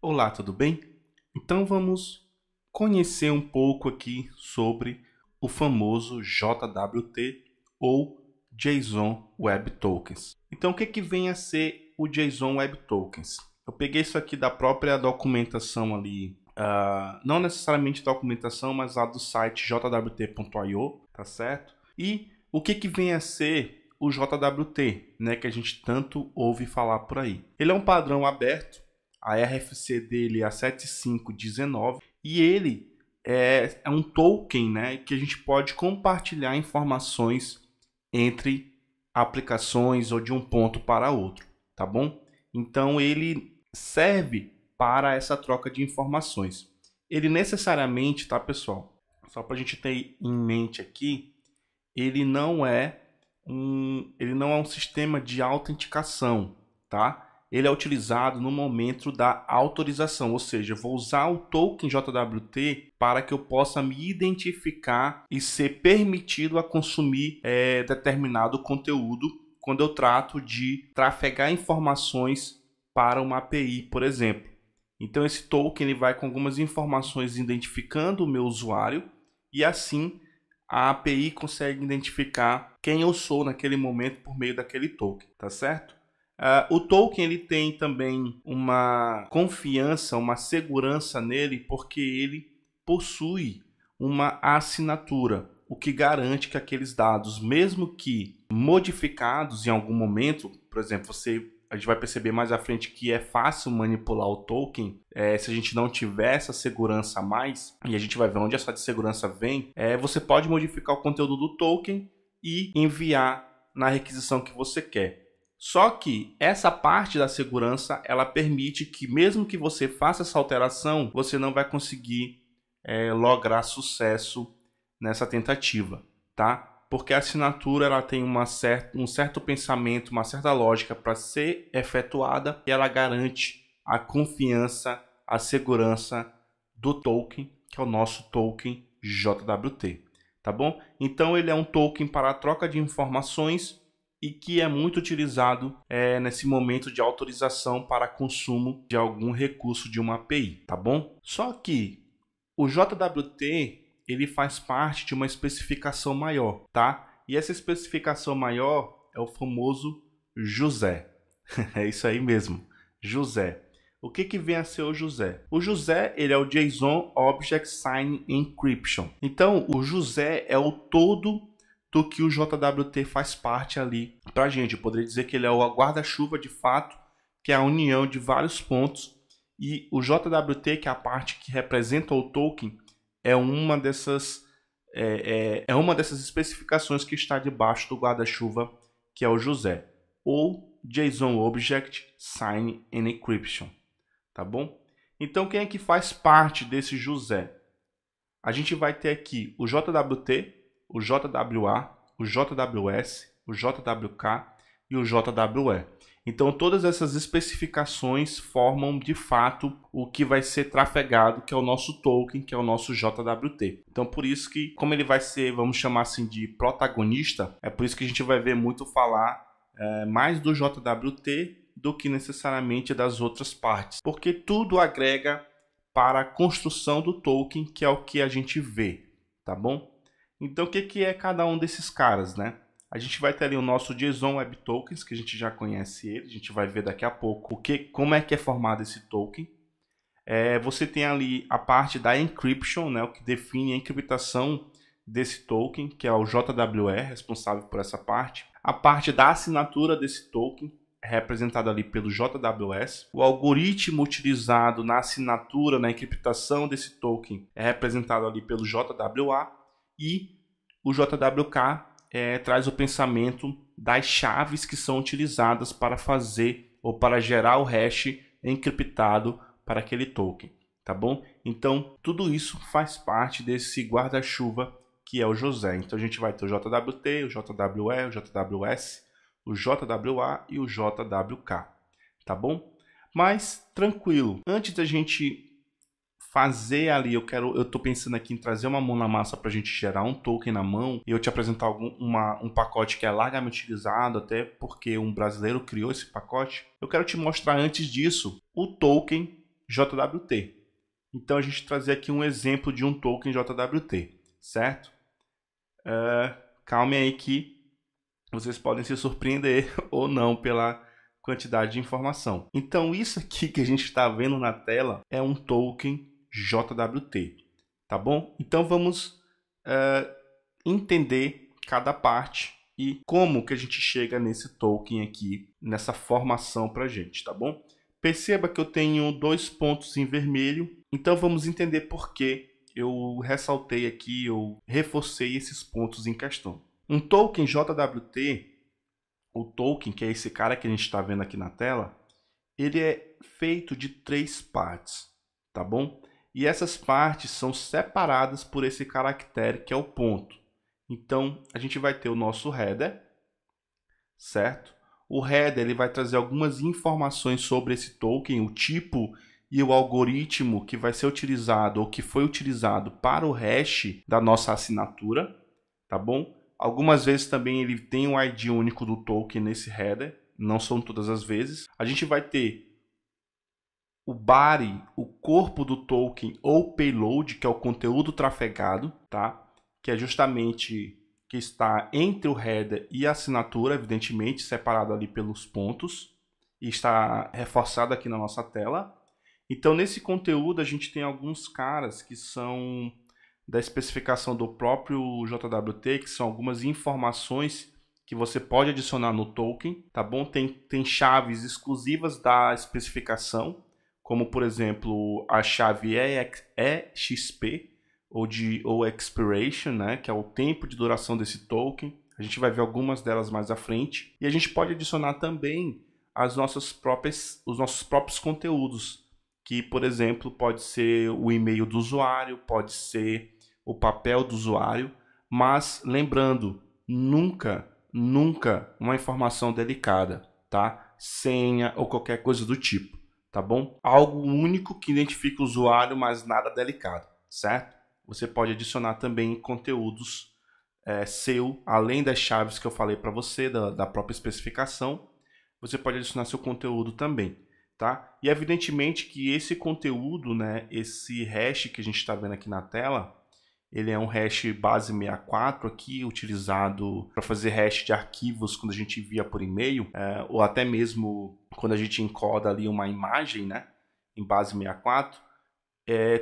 Olá, tudo bem? Então vamos conhecer um pouco aqui sobre o famoso JWT ou JSON Web Tokens. Então o que vem a ser o JSON Web Tokens? Eu peguei isso aqui da própria documentação ali, não necessariamente documentação, mas lá do site jwt.io, tá certo? E o que vem a ser o JWT, né, que a gente tanto ouve falar por aí? Ele é um padrão aberto. A RFC dele é a 7519 e ele é um token, né, que a gente pode compartilhar informações entre aplicações ou de um ponto para outro, tá bom? Então ele serve para essa troca de informações. Ele necessariamente, tá, pessoal? Só para a gente ter em mente aqui, ele não é um sistema de autenticação, tá? Ele é utilizado no momento da autorização, ou seja, eu vou usar o token JWT para que eu possa me identificar e ser permitido a consumir determinado conteúdo quando eu trato de trafegar informações para uma API, por exemplo. Então esse token ele vai com algumas informações identificando o meu usuário e assim a API consegue identificar quem eu sou naquele momento por meio daquele token, tá certo? O token ele tem também uma confiança, uma segurança nele, porque ele possui uma assinatura, o que garante que aqueles dados, mesmo que modificados em algum momento, por exemplo, a gente vai perceber mais à frente que é fácil manipular o token se a gente não tiver essa segurança a mais, e a gente vai ver onde essa segurança vem, você pode modificar o conteúdo do token e enviar na requisição que você quer. Só que essa parte da segurança, ela permite que mesmo que você faça essa alteração, você não vai conseguir lograr sucesso nessa tentativa, tá? Porque a assinatura ela tem um certo pensamento, uma certa lógica para ser efetuada e ela garante a confiança, a segurança do token, que é o nosso token JWT, tá bom? Então ele é um token para a troca de informações e que é muito utilizado nesse momento de autorização para consumo de algum recurso de uma API, tá bom? Só que o JWT ele faz parte de uma especificação maior, tá? E essa especificação maior é o famoso JOSE. É isso aí mesmo, JOSE. O que vem a ser o JOSE? O JOSE ele é o JSON Object Sign Encryption. Então, o JOSE é o todo do que o JWT faz parte ali pra gente. Eu poderia dizer que ele é o guarda-chuva de fato, que é a união de vários pontos, e o JWT, que é a parte que representa o token, é uma dessas especificações que está debaixo do guarda-chuva, que é o JOSE, ou JSON Object Sign and Encryption, tá bom? Então quem é que faz parte desse JOSE? A gente vai ter aqui o JWT, o JWA, o JWS, o JWK e o JWE. Então todas essas especificações formam de fato o que vai ser trafegado, que é o nosso token, que é o nosso JWT. Então por isso que, como ele vai ser, vamos chamar assim de protagonista, é por isso que a gente vai ver muito falar mais do JWT do que necessariamente das outras partes, porque tudo agrega para a construção do token, que é o que a gente vê, tá bom? Então o que é cada um desses caras, né? A gente vai ter ali o nosso JSON Web Tokens, que a gente já conhece ele, a gente vai ver daqui a pouco como é que é formado esse token. Você tem ali a parte da encryption, né, o que define a encriptação desse token, que é o JWE, responsável por essa parte. A parte da assinatura desse token, é representado ali pelo JWS. O algoritmo utilizado na assinatura, na encriptação desse token, é representado ali pelo JWA. E o JWK traz o pensamento das chaves que são utilizadas para fazer ou para gerar o hash encriptado para aquele token, tá bom? Então, tudo isso faz parte desse guarda-chuva que é o JOSE. Então, a gente vai ter o JWT, o JWE, o JWS, o JWA e o JWK, tá bom? Mas, tranquilo, antes da gente fazer ali, eu tô pensando aqui em trazer uma mão na massa para a gente gerar um token na mão e eu te apresentar um pacote que é largamente utilizado, até porque um brasileiro criou esse pacote. Eu quero te mostrar antes disso o token JWT. Então a gente trazer aqui um exemplo de um token JWT, certo? Calme aí que vocês podem se surpreender ou não pela quantidade de informação. Então isso aqui que a gente está vendo na tela é um token JWT, tá bom? Então vamos entender cada parte e como que a gente chega nesse token aqui, nessa formação para a gente, tá bom? Perceba que eu tenho 2 pontos em vermelho, então vamos entender por que eu ressaltei aqui, eu reforcei esses pontos em questão. Um token JWT, o token, que é esse cara que a gente está vendo aqui na tela, ele é feito de 3 partes, tá bom? E essas partes são separadas por esse caractere que é o ponto. Então, a gente vai ter o nosso header, certo? O header ele vai trazer algumas informações sobre esse token, o tipo e o algoritmo que vai ser utilizado ou que foi utilizado para o hash da nossa assinatura, tá bom? Algumas vezes também ele tem um ID único do token nesse header, não são todas as vezes. A gente vai ter o body, o corpo do token ou payload, que é o conteúdo trafegado, tá? Que é justamente que está entre o header e a assinatura, evidentemente, separado ali pelos pontos, e está reforçado aqui na nossa tela. Então, nesse conteúdo, a gente tem alguns caras que são da especificação do próprio JWT, que são algumas informações que você pode adicionar no token, tá bom? Tem chaves exclusivas da especificação, como, por exemplo, a chave EXP, ou expiration, né, que é o tempo de duração desse token. A gente vai ver algumas delas mais à frente. E a gente pode adicionar também os nossos próprios conteúdos, que, por exemplo, pode ser o e-mail do usuário, pode ser o papel do usuário, mas lembrando, nunca uma informação delicada, tá? Senha ou qualquer coisa do tipo, tá bom? Algo único que identifica o usuário, mas nada delicado, certo? Você pode adicionar também conteúdos seu, além das chaves que eu falei para você, da própria especificação, você pode adicionar seu conteúdo também, tá? E evidentemente que esse conteúdo, né, esse hash que a gente está vendo aqui na tela, ele é um hash base 64 aqui, utilizado para fazer hash de arquivos quando a gente envia por e-mail, ou até mesmo quando a gente encoda ali uma imagem, né, em base 64.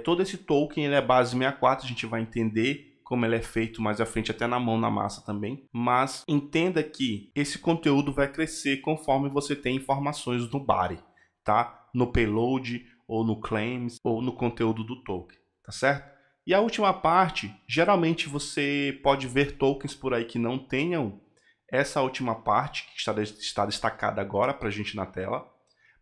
Todo esse token ele é base 64, a gente vai entender como ele é feito mais à frente, até na mão, na massa também. Mas entenda que esse conteúdo vai crescer conforme você tem informações no body, tá? No payload, ou no claims, ou no conteúdo do token, tá certo? E a última parte, geralmente você pode ver tokens por aí que não tenham essa última parte, que está destacada agora para a gente na tela.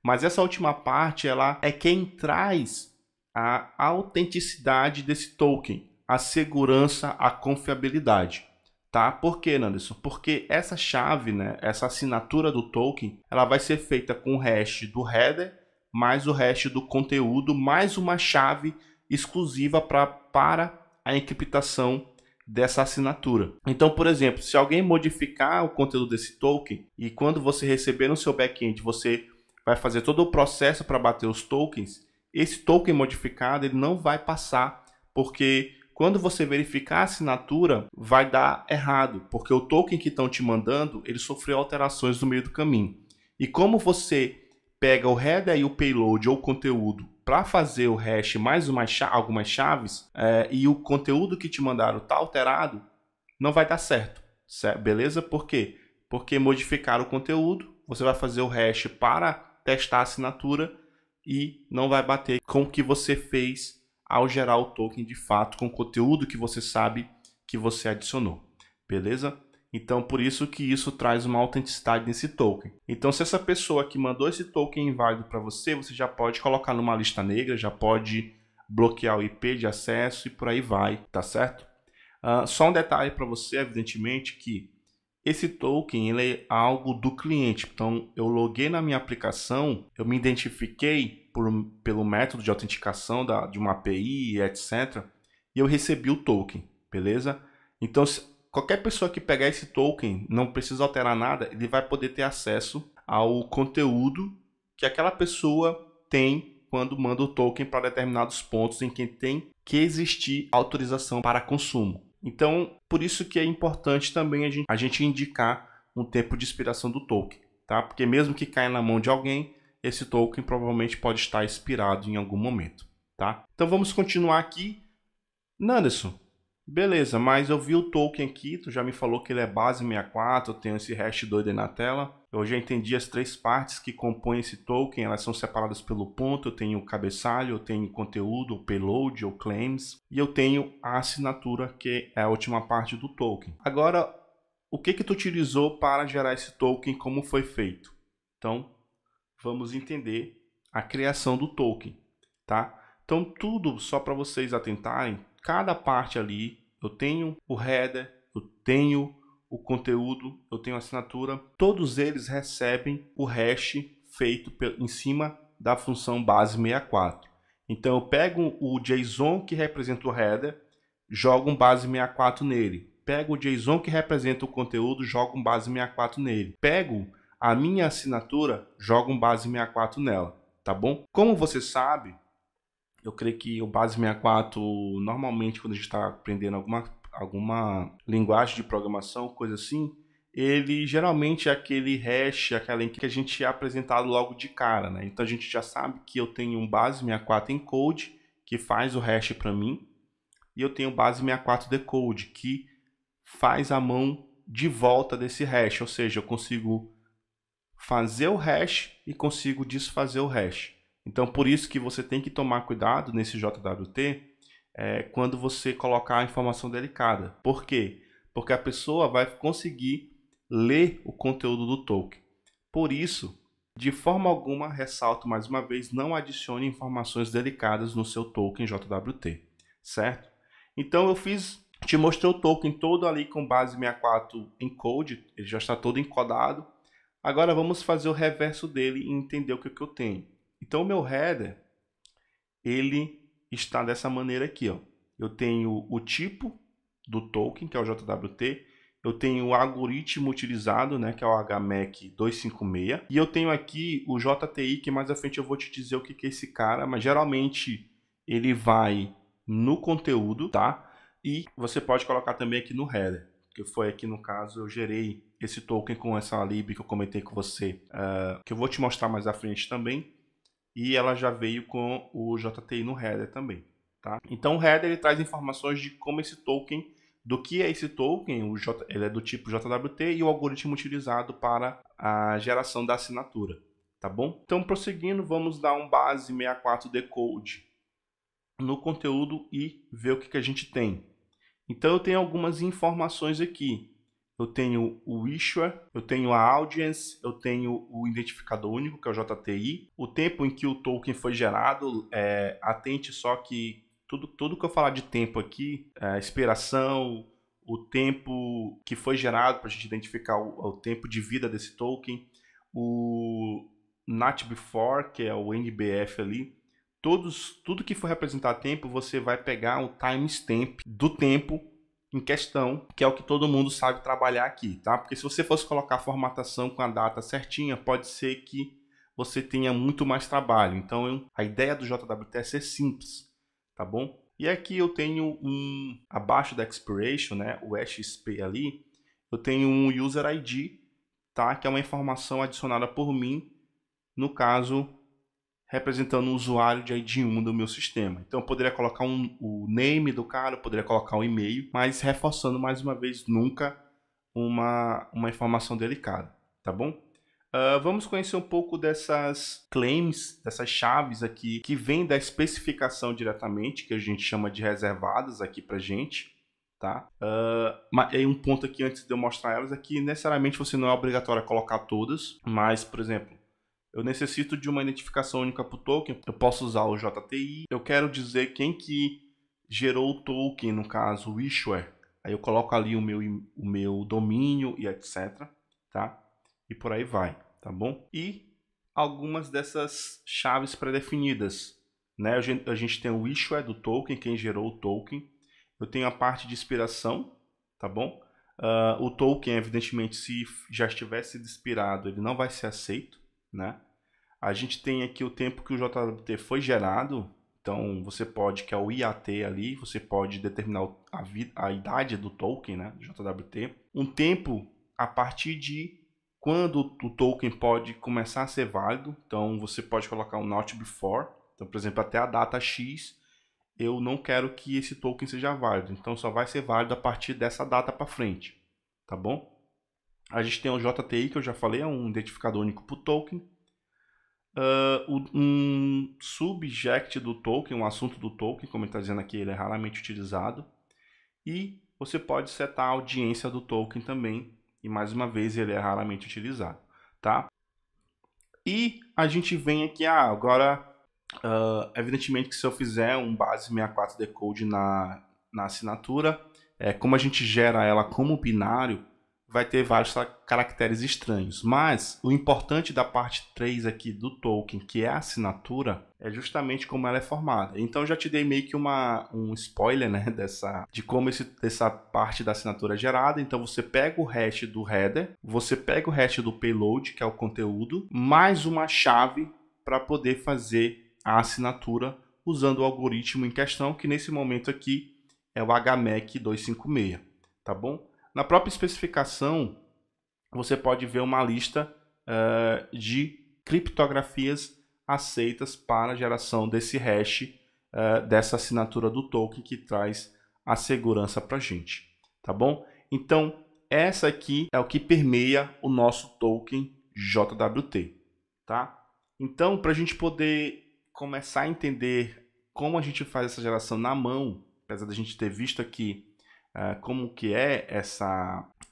Mas essa última parte, ela é quem traz a autenticidade desse token, a segurança, a confiabilidade, tá? Por quê, Anderson? Porque essa chave, né, essa assinatura do token, ela vai ser feita com o hash do header, mais o hash do conteúdo, mais uma chave exclusiva para a encriptação dessa assinatura. Então, por exemplo, se alguém modificar o conteúdo desse token e quando você receber no seu back-end, você vai fazer todo o processo para bater os tokens, esse token modificado ele não vai passar, porque quando você verificar a assinatura, vai dar errado, porque o token que estão te mandando, ele sofreu alterações no meio do caminho. E como você pega o header e o payload ou conteúdo para fazer o hash mais algumas chaves, e o conteúdo que te mandaram está alterado, não vai dar certo, beleza? Por quê? Porque modificar o conteúdo, você vai fazer o hash para testar a assinatura e não vai bater com o que você fez ao gerar o token de fato, com o conteúdo que você sabe que você adicionou, beleza? Então, por isso que isso traz uma autenticidade nesse token. Então, se essa pessoa que mandou esse token inválido para você, você já pode colocar numa lista negra, já pode bloquear o IP de acesso e por aí vai, tá certo? Só um detalhe para você, evidentemente, que esse token ele é algo do cliente. Então, eu loguei na minha aplicação, eu me identifiquei pelo método de autenticação de uma API, etc. E eu recebi o token, beleza? Então, qualquer pessoa que pegar esse token, não precisa alterar nada, ele vai poder ter acesso ao conteúdo que aquela pessoa tem quando manda o token para determinados pontos em que tem que existir autorização para consumo. Então, por isso que é importante também a gente indicar um tempo de expiração do token, tá? Porque mesmo que caia na mão de alguém, esse token provavelmente pode estar expirado em algum momento, tá? Então vamos continuar aqui. Nanderson, beleza, mas eu vi o token aqui, tu já me falou que ele é base 64, eu tenho esse hash doido aí na tela. Eu já entendi as três partes que compõem esse token, elas são separadas pelo ponto, eu tenho o cabeçalho, eu tenho o conteúdo, o payload, ou claims, e eu tenho a assinatura, que é a última parte do token. Agora, o que tu utilizou para gerar esse token, como foi feito? Então, vamos entender a criação do token, tá? Então, tudo só para vocês atentarem, cada parte ali, eu tenho o header, eu tenho o conteúdo, eu tenho a assinatura, todos eles recebem o hash feito em cima da função base 64. Então, eu pego o JSON que representa o header, jogo um base 64 nele. Pego o JSON que representa o conteúdo, jogo um base 64 nele. Pego a minha assinatura, jogo um base 64 nela, tá bom? Como você sabe, eu creio que o base 64, normalmente quando a gente está aprendendo alguma linguagem de programação, coisa assim, ele geralmente é aquele hash, aquela em que a gente é apresentado logo de cara, né? Então a gente já sabe que eu tenho um base 64 encode, que faz o hash para mim, e eu tenho o base 64 decode, que faz a mão de volta desse hash, ou seja, eu consigo fazer o hash e consigo desfazer o hash. Então, por isso que você tem que tomar cuidado nesse JWT quando você colocar a informação delicada. Por quê? Porque a pessoa vai conseguir ler o conteúdo do token. Por isso, de forma alguma, ressalto mais uma vez, não adicione informações delicadas no seu token JWT, certo? Então, te mostrei o token todo ali com base 64 encode, ele já está todo encodado. Agora vamos fazer o reverso dele e entender o que eu tenho. Então o meu header, ele está dessa maneira aqui, ó. Eu tenho o tipo do token, que é o JWT, eu tenho o algoritmo utilizado, né, que é o HMAC 256, e eu tenho aqui o JTI, que mais à frente eu vou te dizer o que é esse cara, mas geralmente ele vai no conteúdo, tá? E você pode colocar também aqui no header, que foi aqui no caso eu gerei esse token com essa lib que eu comentei com você, que eu vou te mostrar mais à frente também, e ela já veio com o JTI no header também, tá? Então o header ele traz informações de como esse token, do que é esse token, ele é do tipo JWT e o algoritmo utilizado para a geração da assinatura, tá bom? Então prosseguindo, vamos dar um base 64 decode no conteúdo e ver o que a gente tem. Então eu tenho algumas informações aqui. Eu tenho o issuer, eu tenho a audience, eu tenho o identificador único, que é o JTI, o tempo em que o token foi gerado, atente só que tudo que eu falar de tempo aqui, a expiração, o tempo que foi gerado para a gente identificar o tempo de vida desse token, o not before, que é o NBF ali, tudo que for representar tempo, você vai pegar o timestamp do tempo em questão, que é o que todo mundo sabe trabalhar aqui, tá? Porque se você fosse colocar a formatação com a data certinha, pode ser que você tenha muito mais trabalho. Então, a ideia do JWT é ser simples, tá bom? E aqui eu tenho abaixo da expiration, né, o XP ali, eu tenho um user ID, tá? Que é uma informação adicionada por mim, no caso, representando o usuário de ID1 do meu sistema. Então eu poderia colocar o name do cara, eu poderia colocar um e-mail, mas reforçando mais uma vez, nunca uma informação delicada, tá bom? Vamos conhecer um pouco dessas claims, dessas chaves aqui, que vêm da especificação diretamente, que a gente chama de reservadas aqui pra gente, tá? E um ponto aqui antes de eu mostrar elas é que necessariamente você não é obrigatório colocar todas, mas, por exemplo, eu necessito de uma identificação única para o token, eu posso usar o JTI, eu quero dizer quem que gerou o token, no caso o issuer, aí eu coloco ali o meu domínio e etc, tá? E por aí vai, tá bom? E algumas dessas chaves pré-definidas, né? A gente tem o issuer do token, quem gerou o token, eu tenho a parte de expiração, tá bom? O token, evidentemente, se já estivesse expirado, ele não vai ser aceito, né? A gente tem aqui o tempo que o JWT foi gerado. Então, você pode, que é o IAT ali, você pode determinar a idade do token, né, do JWT. Um tempo a partir de quando o token pode começar a ser válido. Então, você pode colocar um not before. Então, por exemplo, até a data X, eu não quero que esse token seja válido. Então, só vai ser válido a partir dessa data para frente. Tá bom? A gente tem o JTI, que eu já falei, é um identificador único para o token. Um subject do token, um assunto do token, como ele está dizendo aqui, ele é raramente utilizado. E você pode setar a audiência do token também, e mais uma vez ele é raramente utilizado, tá? E a gente vem aqui, agora, evidentemente que se eu fizer um base 64 decode na assinatura, como a gente gera ela como binário, vai ter vários caracteres estranhos. Mas o importante da parte 3 aqui do token, que é a assinatura, é justamente como ela é formada. Então eu já te dei meio que um spoiler, né, de como essa parte da assinatura é gerada. Então você pega o hash do header, você pega o hash do payload, que é o conteúdo, mais uma chave para poder fazer a assinatura usando o algoritmo em questão, que nesse momento aqui é o HMAC 256, tá bom? Na própria especificação, você pode ver uma lista de criptografias aceitas para a geração desse hash, dessa assinatura do token que traz a segurança para a gente, tá bom? Então, essa aqui é o que permeia o nosso token JWT, tá? Então, para a gente poder começar a entender como a gente faz essa geração na mão, apesar da gente ter visto aqui como que é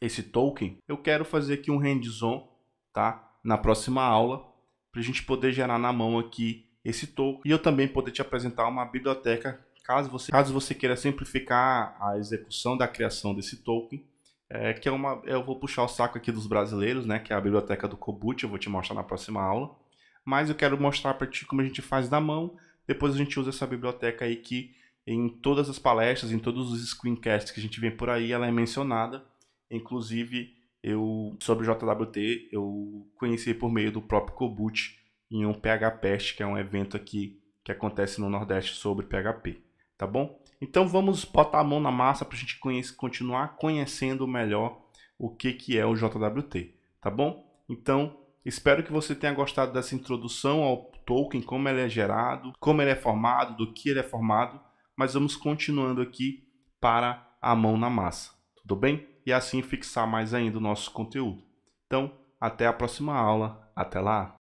esse token, eu quero fazer aqui um hands-on, tá? Na próxima aula, para a gente poder gerar na mão aqui esse token e eu também poder te apresentar uma biblioteca, caso você queira simplificar a execução da criação desse token, que eu vou puxar o saco aqui dos brasileiros, né? Que é a biblioteca do Cobut, eu vou te mostrar na próxima aula, mas eu quero mostrar para ti como a gente faz na mão, depois a gente usa essa biblioteca aí que em todas as palestras, em todos os screencasts que a gente vê por aí, ela é mencionada. Inclusive, sobre o JWT, eu conheci por meio do próprio Cobut em um PHPest, que é um evento aqui que acontece no Nordeste sobre PHP. Tá bom? Então, vamos botar a mão na massa para a gente continuar conhecendo melhor o que é o JWT. Tá bom? Então, espero que você tenha gostado dessa introdução ao token, como ele é gerado, como ele é formado, do que ele é formado. Mas vamos continuando aqui para a mão na massa, tudo bem? E assim fixar mais ainda o nosso conteúdo. Então, até a próxima aula. Até lá!